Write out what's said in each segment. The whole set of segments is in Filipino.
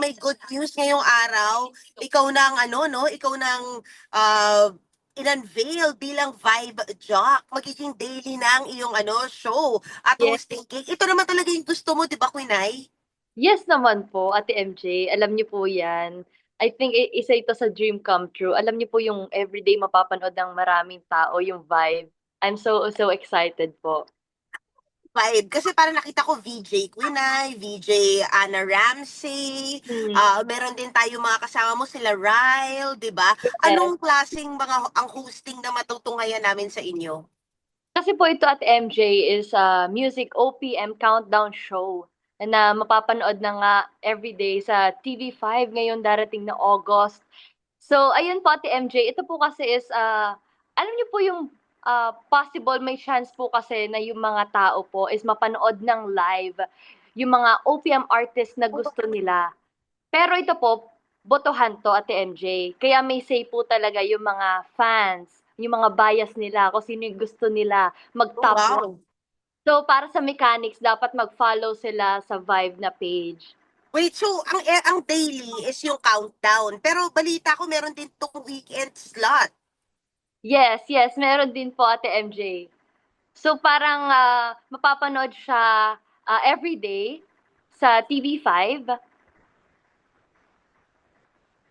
may good news ngayong araw. Ikaw nang ano, no? Ikaw nang uh, in-unveil bilang Vibe Jock. Magiging daily na ang iyong ano, show at Yes. hosting gig. Ito naman talaga yung gusto mo, di ba, Quinay? Yes naman po, Ate MJ. Alam niyo po yan. I think isa ito sa dream come true. Alam niyo po yung everyday mapapanood ng maraming tao, yung vibe. I'm so excited po. Vibe. Kasi parang nakita ko VJ Quinay, VJ Anna Ramsey, Hmm. meron din tayo mga kasama mo sila Ryle, di ba? Yes. Anong klaseng mga ang hosting na matutunghayan namin sa inyo? Kasi po ito at MJ is a music OPM countdown show na mapapanood na nga everyday sa TV5 ngayon darating na August. So, ayun po Ate MJ, ito po kasi is, alam niyo po yung possible may chance po kasi na yung mga tao po is mapanood ng live yung mga OPM artist na gusto nila. Pero ito po, botohan 'to, Ate MJ. Kaya may say po talaga yung mga fans, yung mga bias nila kung sino yung gusto nila Oh, mag-top 1. wow. So, para sa mechanics, dapat mag-follow sila sa Vibe na page. Wait, so ang daily is yung countdown. Pero balita ko meron din tong weekend slot. Yes, yes, meron din po, Ate MJ. So, parang mapapanood siya everyday sa TV5.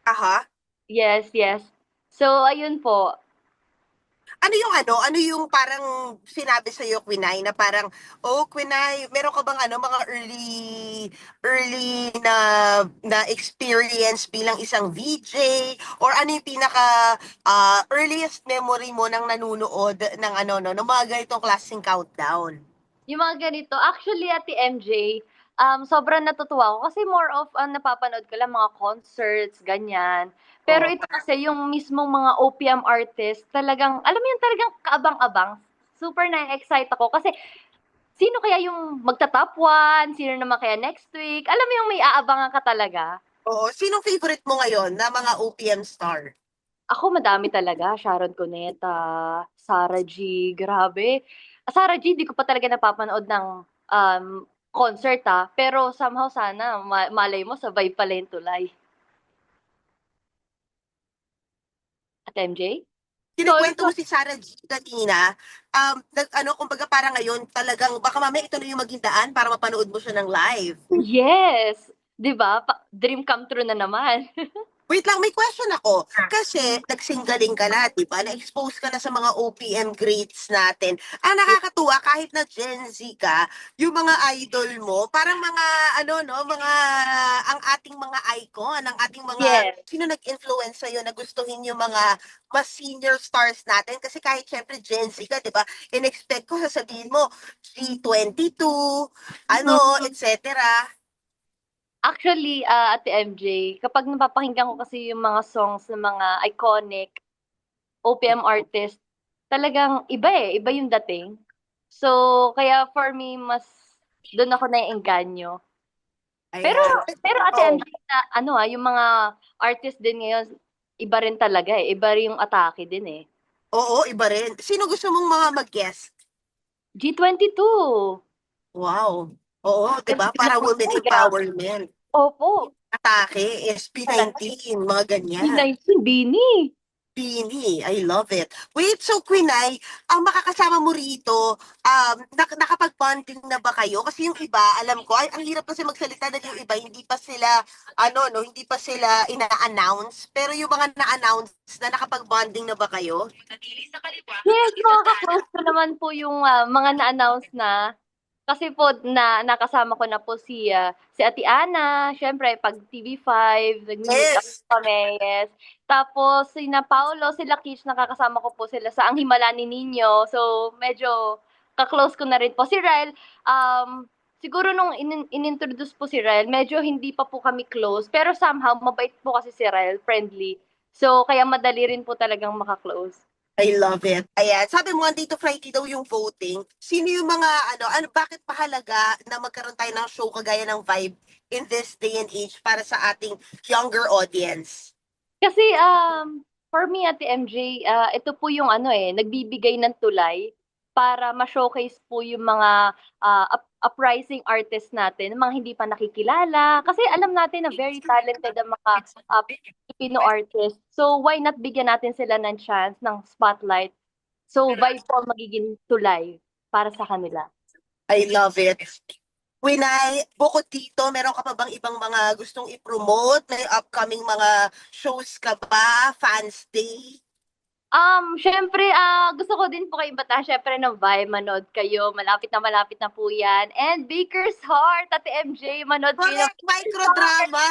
Aha. Yes, yes. So, ayun po. Ano yung parang sinabi sa iyo, Quinay, na parang, oh, Quinay, meron ka bang ano, mga early na experience bilang isang VJ? Or ano yung pinaka earliest memory mo nang nanunood ng ano, no, ng mga ganitong klaseng countdown? Yung mga ganito, actually, Ate MJ, sobrang natutuwa ako kasi more of napapanood ko lang mga concerts, ganyan. Pero Oh. ito kasi yung mismong mga OPM artist, talagang, alam mo yun, talagang kaabang-abang. Super na-excite ako kasi sino kaya yung magta-top 1, sino naman kaya next week. Alam mo yung may aabangan ka talaga. Oo. Sinong favorite mo ngayon na mga OPM star? Ako madami talaga, Sharon Cuneta, Sarah G, grabe. Sarah G, di ko pa talaga napapanood ng concert pero somehow sana malay mo sabay pala yung tulay. At MJ? So, Kinikwento mo si Sarah G kanina, ano, kumbaga parang ngayon talagang baka mamaya ito na yung maging daan para mapanood mo siya ng live. yes! Di ba? Dream come true na naman. Wait lang, may question ako. Kasi nagsingaling ka na, di ba? Na-expose ka na sa mga OPM greats natin. Ang nakakatuwa, kahit na Gen Z ka, yung mga idol mo, parang mga, ano, no, mga, ang ating mga icon, ang ating mga, yes. sino nag-influence sa'yo na gustuhin yung mga mas senior stars natin? Kasi kahit syempre Gen Z ka, di ba? In-expect ko sasabihin mo, G22, ano, etc. Actually, Ate MJ, kapag napapakinggan ko kasi yung mga songs ng mga iconic OPM artist, talagang iba iba yung dating. So, kaya for me, mas doon ako naiengganyo. Pero, Ayan. pero Ate Oh. MJ, na, ano yung mga artist din ngayon, iba rin talaga Iba rin yung atake din Oo, iba rin. Sino gusto mong mga mag-guest? G22. Wow. Oo, 'di ba? Siyempre Para naman women po, grabe. empowerment. Opo. Atake, SB19, mga ganyan. B19, Bini. Pini, I love it. Wait, so Quinay, ang makakasama mo rito, nakapag-bonding na ba kayo? Kasi yung iba, alam ko, ay, ang hirap kasi magsalita dahil yung iba, hindi pa sila, ano, no, hindi pa sila ina-announce. Pero yung mga na-announce na nakapag-bonding na ba kayo? Yes, mga ka-close ko naman po yung mga na-announce na. Kasi po nakasama ko na po si Ate Ana, siyempre 'pag TV5 nagmi-meet up Yes. kami, yes. Tapos sina Paolo, sila Kish nakakasama ko po sila sa Ang Himala ni Nino. So medyo ka-close ko na rin po. Si Ryle, siguro nung inintroduce po si Ryle, medyo hindi pa po kami close, pero somehow mabait po kasi si Ryle, friendly. So kaya madali rin po talagang maka-close. I love it. Ayan, sabi mo, Monday to Friday daw yung voting. Sino yung mga, bakit mahalaga na magkaroon tayo ng show kagaya ng Vibe in this day and age para sa ating younger audience? Kasi, for me, Ate MJ, ito po yung ano nagbibigay ng tulay para ma-showcase po yung mga uprising artists natin, mga hindi pa nakikilala. Kasi alam natin na very talented ang mga Filipino artists. So why not bigyan natin sila ng chance, ng spotlight? So Vibe po ang magiging tulay para sa kanila. I love it. Winay, bukod dito, meron ka pa bang ibang mga gustong i-promote? May upcoming mga shows ka ba? Fans Day? Syempre, gusto ko din po kayo imbitahan, syempre ng Vibe, manood kayo. Malapit na po yan. And Baker's Heart, Ate MJ, manood kayo ng Correct, microdrama!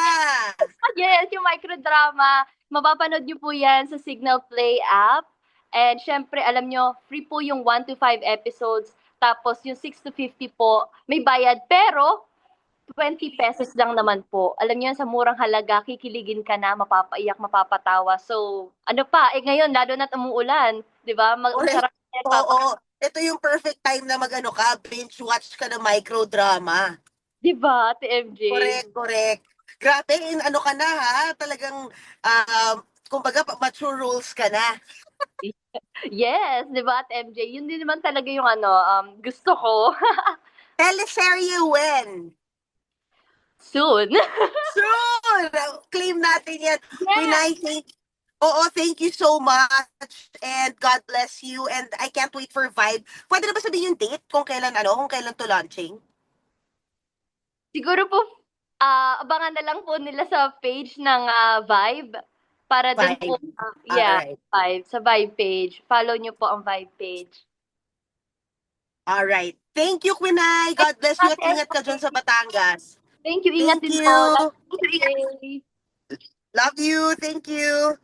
yes, yung microdrama. Mapapanood nyo po yan sa Signal Play app. And syempre, alam nyo, free po yung 1 to 5 episodes. Tapos yung 6 to 50 po, may bayad. Pero, 20 pesos lang naman po. Alam niyo, sa murang halaga, kikiligin ka na, mapapaiyak, mapapatawa. So, ano pa, ngayon, lalo na't umuulan, di ba? Correct. Masarap yan, Oo. Ito yung perfect time na mag-ano ka, binge watch ka ng microdrama. di ba, Ate MJ? Correct, correct. Grabe, ano ka na ha? Talagang, kumbaga, mature rules ka na. Yes, di ba, Ate MJ? Yun din naman talaga yung gusto ko. Teleserye when? Soon. Soon! Claim natin yan. Yes! Thank you so much. And God bless you. And I can't wait for Vibe. Pwede na ba sabihin yung date? Kung kailan to launching? Siguro po, abangan na lang po nila sa page ng Vibe. Para dun po, Vibe. yeah, Alright. Vibe. Sa Vibe page. Follow nyo po ang Vibe page. Alright. Thank you, Quinay. God bless you at ingat ka dyan sa Batangas. Thank you. Ingat Thank din you. po. Love you. Love you. Thank you.